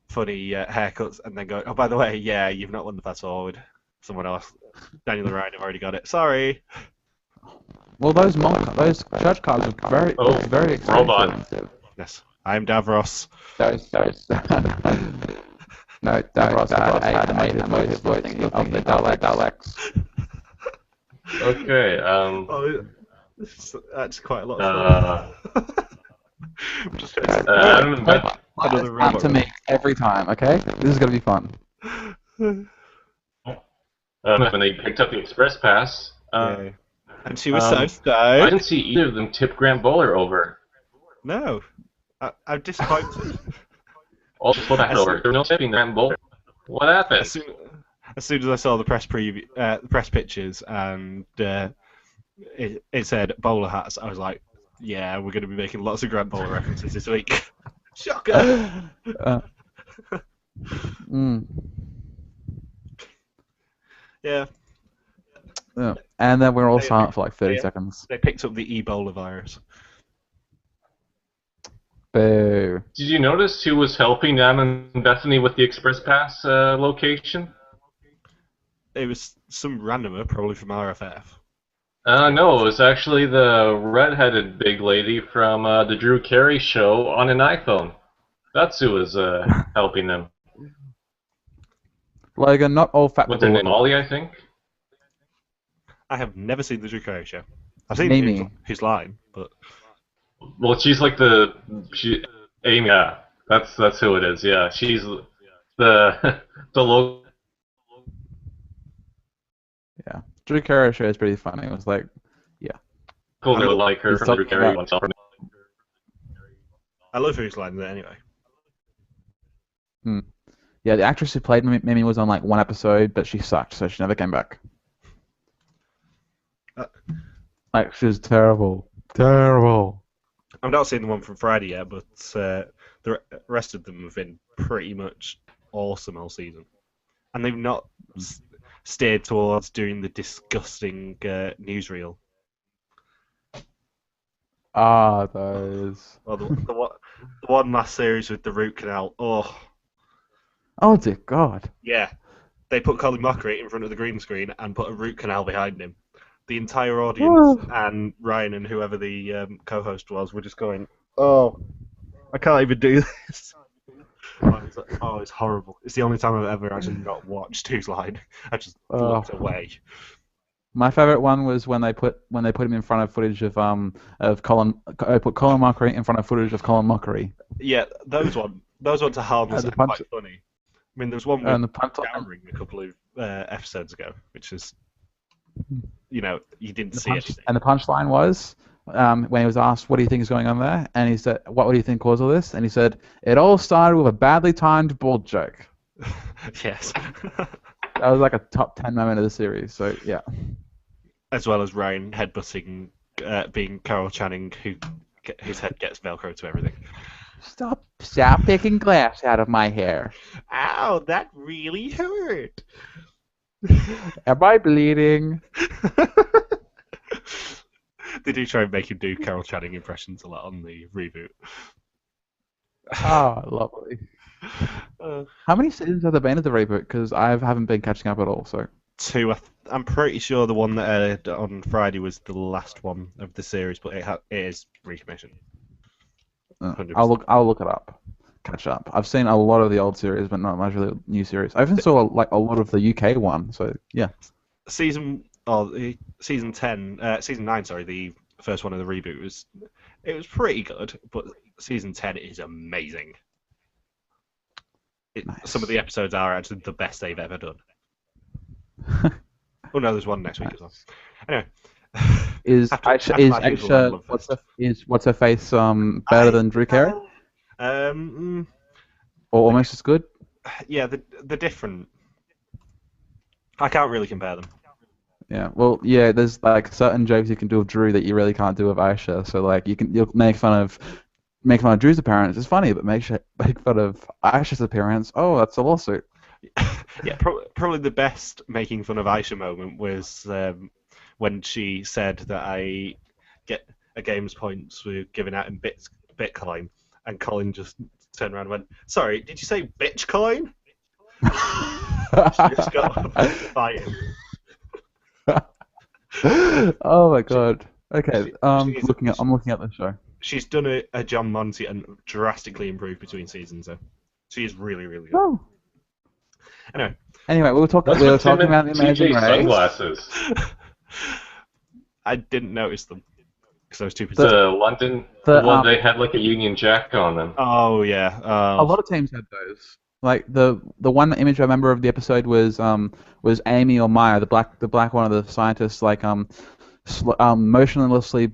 funny haircuts, and then going, oh, by the way, yeah, you've not won the fast forward. Someone else, Daniel Ryan, have already got it. Sorry. Well, those church cars are very expensive. Robot. Yes, I'm Davros. Those no, Davros ate of the Daleks. Okay. Oh, that's quite a lot of fun. Just Adam and Beth. another robot. To me every time. Okay, this is gonna be fun. When they picked up the express pass, Yeah. And she was so I stoked. didn't see either of them tip Grant Bowler over. No, I'm disappointed. Also, flip back over. There was no tipping Grant Bowler. What happened? As soon as I saw the press press pictures, and it said bowler hats, I was like, yeah, we're going to be making lots of Grant Bowler references this week. Shocker! Yeah. And then we're all silent for like 30 seconds. They picked up the Ebola virus. Boo. Did you notice who was helping Adam and Bethany with the express pass location? It was some randomer, probably from RFF. No, it was actually the red-headed big lady from the Drew Carey show on an iPhone. That's who was helping them. Logan, not all fat With people. her name Molly, I think. I have never seen the Drew Carey show. I've seen Amy. his line, but Well, she's like Amy. Yeah, that's who it is. Yeah, she's the local. Yeah, Drew Carey show is pretty funny. It was like, They like her from Drew Carey. I love whose line there anyway. Yeah, the actress who played Mimi was on like one episode, but she sucked, so she never came back. Like, she was terrible. Terrible. I've not seen the one from Friday yet, but the rest of them have been pretty much awesome all season. And they've not steered towards doing the disgusting newsreel. Ah, those. Well, the one last series with the root canal. Oh, dear God. Yeah. They put Colin Mockery in front of the green screen and put a root canal behind him. The entire audience and Ryan and whoever the co-host was were just going, oh, I can't even do this. It's horrible. It's the only time I've ever actually not watched Who's Line. I just looked away. My favorite one was when they put him in front of footage of Colin. Put Colin Mockery in front of footage of Colin Mockery. Yeah, those ones are harmless and quite funny. I mean, there was one with Gowring a couple of episodes ago, which is, you didn't see it. And the punchline was, when he was asked, what do you think is going on there? And he said, what do you think caused all this? And he said, it all started with a badly timed bull joke. Yes. That was like a top 10 moment of the series, so yeah. As well as Ryan headbutting, being Carol Channing, whose head gets Velcro to everything. Stop picking glass out of my hair. Ow, that really hurt. Am I bleeding? They do try and make him do Carol Channing impressions a lot on the reboot. Oh, lovely. How many seasons have there been of the reboot? Because I haven't been catching up at all. So 2. I'm pretty sure the one that aired on Friday was the last one of the series, but it is recommissioned. 100%. I'll look it up. catch up. I've seen a lot of the old series, but not much of the new series. I even saw a lot of the UK one. So yeah. Season 10, season 9, sorry, the first one of the reboot it was pretty good, but season 10 is amazing. Nice. Some of the episodes are actually the best they've ever done. Oh no, there's one next week as well. Anyway, Is Aisha what's her face better than Drew Carey? Or almost as good? Yeah, they're different. I can't really compare them. Yeah, well, yeah. There's like certain jokes you can do with Drew that you really can't do with Aisha. So like you'll make fun of Drew's appearance. It's funny, but make fun of Aisha's appearance. Oh, that's a lawsuit. Yeah, probably the best making fun of Aisha moment was when she said that I get a game's points for giving out in Bitcoin, and Colin just turned around and went, "Sorry, did you say Bitcoin?" She just got fighting. Oh my god. Okay, I'm she's looking at the show. She's done a John Monty and drastically improved between seasons, so she is really, really good. Oh. Anyway, we were talking about the Amazing Race. Sunglasses. I didn't notice them because I was too busy. The London, the one they had like a Union Jack on them. Oh yeah. A lot of teams had those. Like the one image I remember of the episode was Amy or Maya, the black one of the scientists, like motionlessly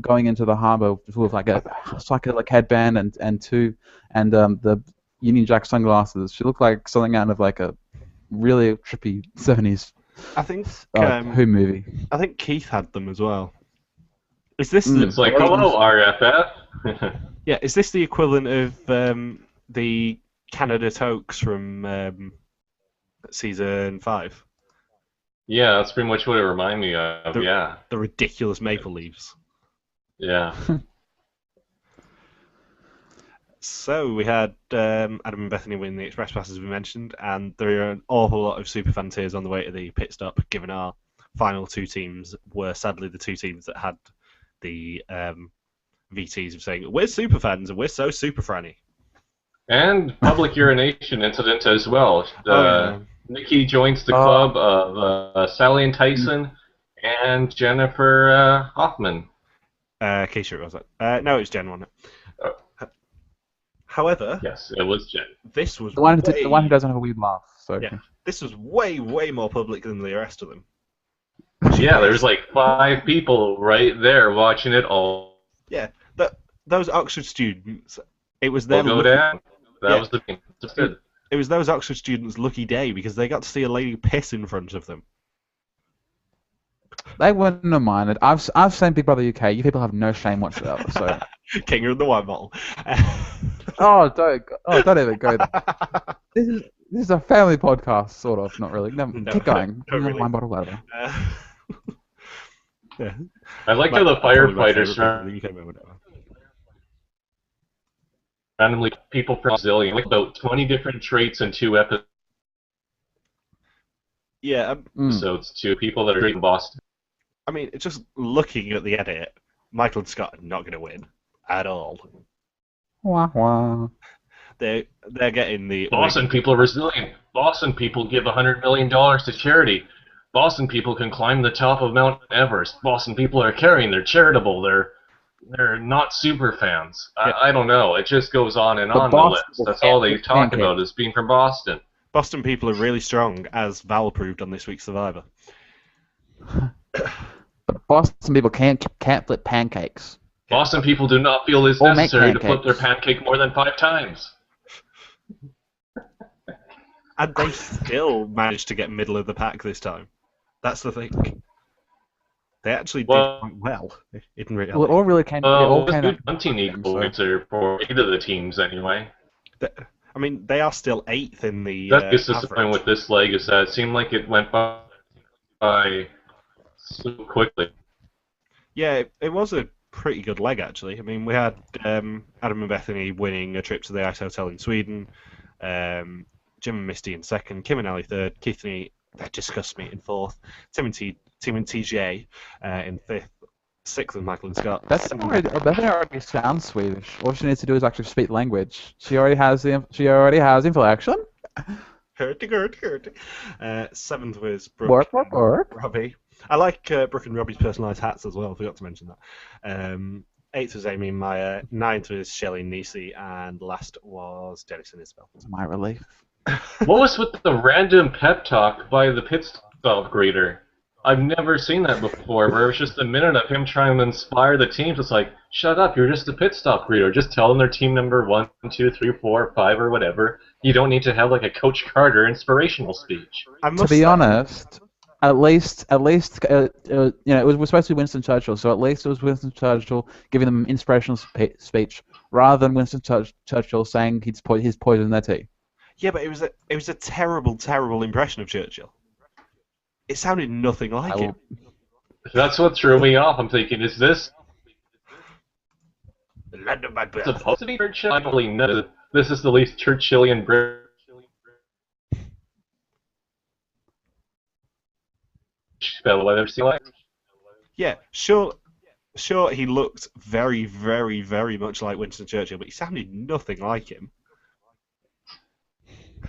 going into the harbor with like a psychedelic headband and the Union Jack sunglasses. She looked like something out of like a really trippy 70s. I think Who movie. I think Keith had them as well. Is this? It's like hello RFF. Yeah, is this the equivalent of the Canada Tokes from season 5? Yeah, that's pretty much what it reminded me of. The ridiculous maple leaves. Yeah. So we had Adam and Bethany win the Express Pass, as we mentioned, and there are an awful lot of superfan tears on the way to the pit stop, given our final two teams were sadly the two teams that had the VTs of saying, "We're superfans and we're so super franny." And public urination incident as well. Nikki joins the club of Sally and Tyson and Jennifer Hoffman. Keisha, was it? No, it was Jen, wasn't it? However, yes, it was Jen. This was the one who doesn't have a weird laugh. So yeah, this was way more public than the rest of them. Yeah, there's like 5 people right there watching it all. Yeah, those Oxford students. It was them. Go down. That was the thing. Just good. It was those Oxford students' lucky day because they got to see a lady piss in front of them. They wouldn't have minded. I've seen Big Brother UK. You people have no shame whatsoever. So King of the wine bottle. don't even go there. This is a family podcast, sort of. Not really. No, keep going. Really. Wine bottle later. Yeah. I like how the firefighters randomly people from Brazilian, like about 20 different traits in 2 episodes. Yeah. Episodes to people that are in Boston. I mean, just looking at the edit, Michael and Scott are not going to win at all. Wah wah. They're getting the Boston people are resilient. Boston people give $100 million to charity. Boston people can climb the top of Mount Everest. Boston people are caring. They're charitable. They're not super fans. Yeah. I don't know. It just goes on and on the list. That's all they talk about is being from Boston. Boston people are really strong, as Val proved on this week's Survivor. But Boston people can't flip pancakes. Boston people do not feel it's necessary to flip their pancake more than 5 times. And they still managed to get middle of the pack this time. That's the thing. They actually did quite well in reality. Well, it all really came. Hunting equals for 8 of the teams anyway. I mean, they are still 8th in the. That's the point with this leg is that it seemed like it went by so quickly. Yeah, it was a pretty good leg actually. I mean, we had Adam and Bethany winning a trip to the ice hotel in Sweden. Jim and Misty in 2nd, Kim and Ali 3rd, Keith and that disgusts me in 4th, Tim and TJ in 5th, 6th was Michael and Scott. Bethany already sounds Swedish. All she needs to do is actually speak the language. She already has inflection. Hurty. 7th was Brooke Work. and Robbie. I like Brooke and Robbie's personalised hats as well. I forgot to mention that. 8th was Amy and Maya. 9th was Shelley and Nisi, and last was Dennis and Isabel. My relief. What was with the random pep talk by the pit stop greeter? I've never seen that before, where it was just a minute of him trying to inspire the teams. It's like, shut up, you're just a pit stop greeter. Just tell them their team number 1, 2, 3, 4, 5, or whatever. You don't need to have like a Coach Carter inspirational speech. To be honest, at least, it was supposed to be Winston Churchill, so at least it was Winston Churchill giving them an inspirational speech, rather than Winston Churchill saying he's poisoned their tea. Yeah, but it was a terrible, terrible impression of Churchill. It sounded nothing like him. That's what threw me off. I'm thinking, is this supposed to be Churchill? I don't really know. This is the least Churchillian British fellow I've ever seen. Yeah, sure, he looked very, very, very much like Winston Churchill, but he sounded nothing like him.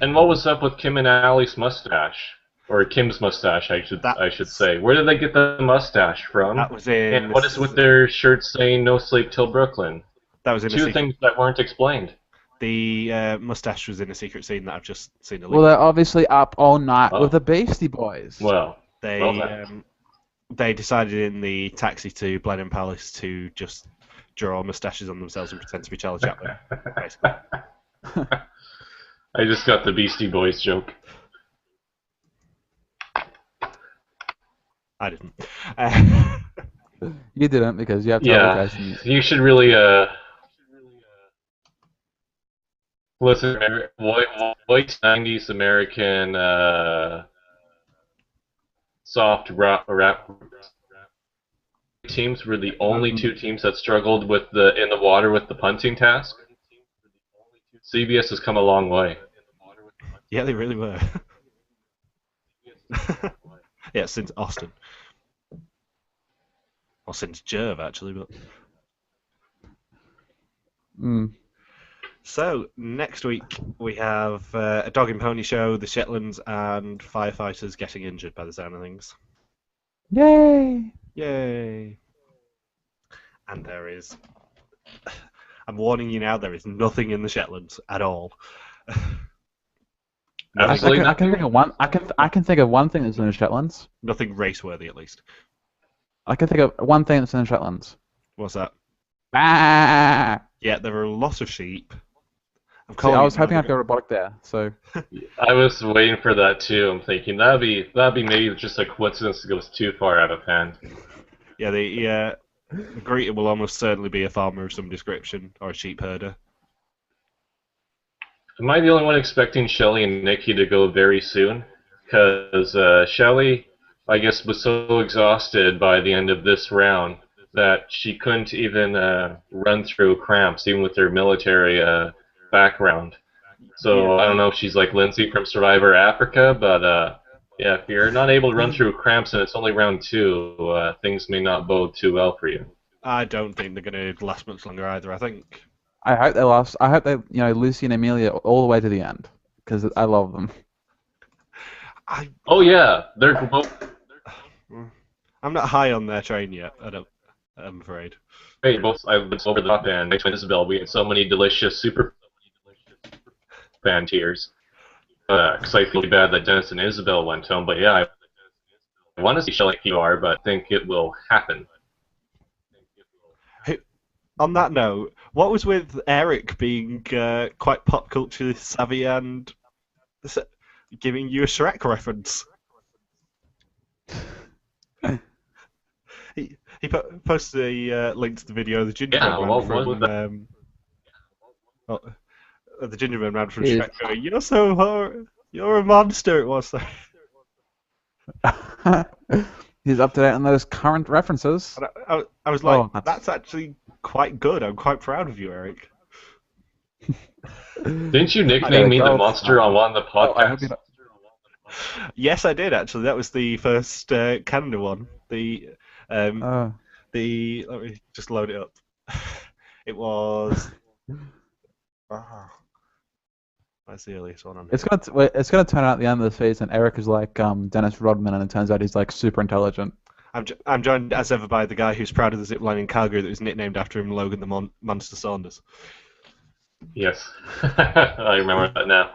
And what was up with Kim and Ali's mustache? Or Kim's mustache, I should say. Where did they get the mustache from? That was in. And what is with their shirts saying "No Sleep Till Brooklyn"? That was in two things that weren't explained. The mustache was in a secret scene that I've just seen. Well, they're obviously up all night with the Beastie Boys. Well, they decided in the taxi to Blenheim Palace to just draw mustaches on themselves and pretend to be Charlie Chaplin. Basically. I just got the Beastie Boys joke. I didn't. You didn't because you have to apologize. You should really listen. White 90s American soft rap teams were the only two teams that struggled with in the water with the punting task. CBS has come a long way. Yeah, they really were. Yeah, since Austin. Or since Jerv, actually, but... So, next week we have a dog and pony show, the Shetlands, and firefighters getting injured by the sound of things. Yay! Yay! And there is... I'm warning you now, there is nothing in the Shetlands at all. I can think of one. I can think of one thing that's in the Shetlands. Nothing race-worthy, at least. I can think of one thing that's in the Shetlands. What's that? Ah! Yeah, there are a lot of sheep. I was hoping I'd go robotic there. So. I was waiting for that too. I'm thinking that'd be maybe just a coincidence that goes too far out of hand. Yeah, the greeter will almost certainly be a farmer of some description or a sheep herder. Am I the only one expecting Shelley and Nikki to go very soon? Because Shelley, I guess, was so exhausted by the end of this round that she couldn't even run through cramps, even with her military background. So I don't know if she's like Lindsay from Survivor Africa, but yeah, if you're not able to run through cramps and it's only round 2, things may not bode too well for you. I don't think they're going to last much longer either. I hope they last. I hope they, Lucy and Amelia all the way to the end, because I love them. Oh yeah, they're both. I'm not high on their train yet. I'm afraid. Hey, both I've been over the top, and Isabel, we had so many delicious super fan tears. Because I feel bad that Dennis and Isabel went home, but yeah, I want to see Shelley PR, but I think it will happen. On that note, what was with Eric being quite pop culture savvy and giving you a Shrek reference? He posted a link to the video of the gingerbread man from the gingerbread man from Shrek going, "You're so horrible. You're a monster." It was. He's up to date on those current references. I was like, that's actually quite good. I'm quite proud of you, Eric. Didn't you nickname me the monster on one of the podcasts? Yes, I did actually. That was the first Canada one. The Let me just load it up. It was. That's the earliest one on here. It's gonna turn out at the end of the season. Eric is like Dennis Rodman, and it turns out he's like super intelligent. I'm joined as ever by the guy who's proud of the zipline in Calgary that was nicknamed after him, Logan the Monster Saunders. Yes, I remember that now.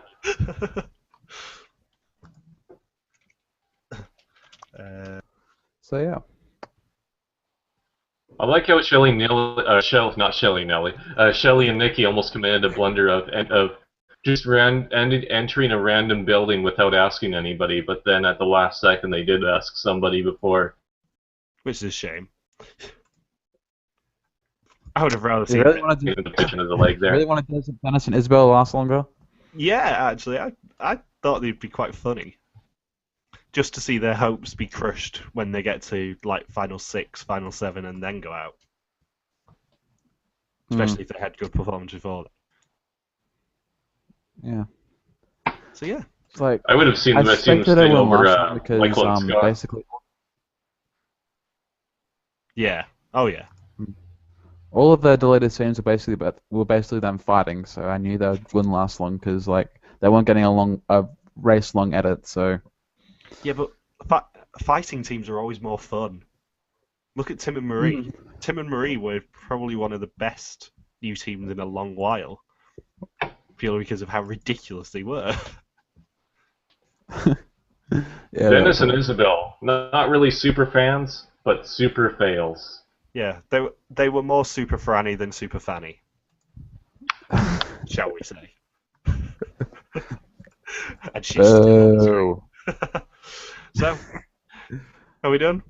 So yeah. I like how Shelly and Nikki almost committed a blunder of just entering a random building without asking anybody, but then at the last second they did ask somebody before. Which is a shame. I would have rather seen Really want to the pitching of the leg there. Really want to do Dennis and Isabel last longer? Yeah, actually, I thought they'd be quite funny. Just to see their hopes be crushed when they get to like final 6, final 7, and then go out. Especially if they had good performance before that. Yeah. So yeah. It's like I would have seen them stay over Michael and Scott. Basically. Yeah. Oh yeah. All of the deleted scenes were basically them fighting, so I knew they wouldn't last long because like they weren't getting a race-long edit. So yeah, but fighting teams are always more fun. Look at Tim and Marie. Tim and Marie were probably one of the best new teams in a long while, purely because of how ridiculous they were. Yeah, Dennis and Isabel, not really super fans, but super fails. Yeah, they were more super Franny than super Fanny, shall we say? And she's still So, are we done?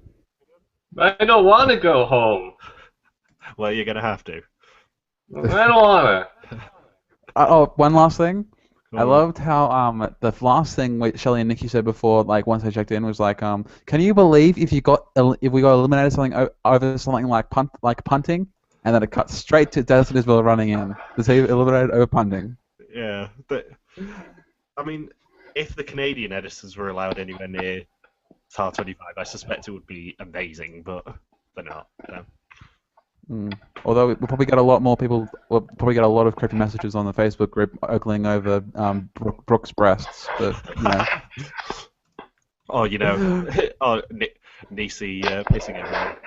I don't want to go home. Well, you're gonna have to. I don't want to. Oh, one last thing. I loved how the last thing Shelly and Nikki said before, like once I checked in, was like, can you believe if we got eliminated something over something like punting, and then it cut straight to Dennis and Isabel running in. The team eliminated over punting. Yeah, I mean, if the Canadian editors were allowed anywhere near TAR 25, I suspect it would be amazing, but they're not. So. Although we'll probably get a lot more people. We'll probably get a lot of creepy messages on the Facebook group ogling over Brooke's breasts, but you know. Oh, you know, Nisi pissing everyone.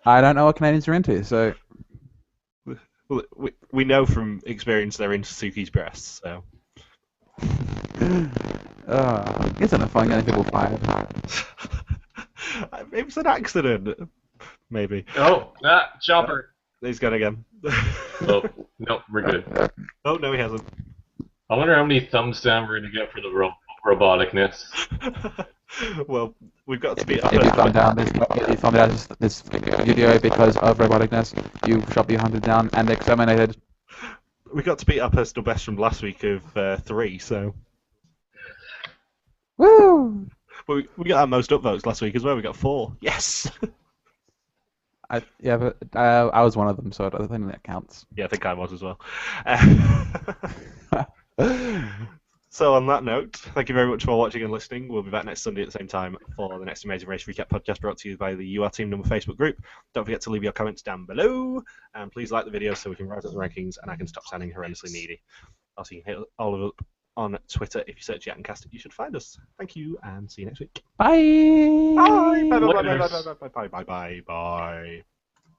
I don't know what Canadians are into, so. Well, we know from experience they're into Suki's breasts, so. Isn't it fun getting people fired? It was an accident, maybe. Oh, Chopper. He's gone again. Oh, no, we're good. Oh, no, he hasn't. I wonder how many thumbs down we're going to get for the roboticness. Well, we've got to be... If you thumb down this video because of roboticness, you shall be hunted down and exterminated. We got to beat our personal best from last week of 3, so... Woo! Well, we got our most upvotes last week as well. We got 4. Yes! I was one of them, so I don't think that counts. Yeah, I think I was as well. So on that note, thank you very much for watching and listening. We'll be back next Sunday at the same time for the next Amazing Race Recap podcast brought to you by the UR Team Number Facebook group. Don't forget to leave your comments down below, and please like the video so we can rise up the rankings and I can stop sounding horrendously needy. Also, you can hit all of us on Twitter. If you search yatncast, you should find us. Thank you, and see you next week. Bye! Bye! Bye! Bye! Bye! Bye! Bye! Bye! Bye! Bye! Bye!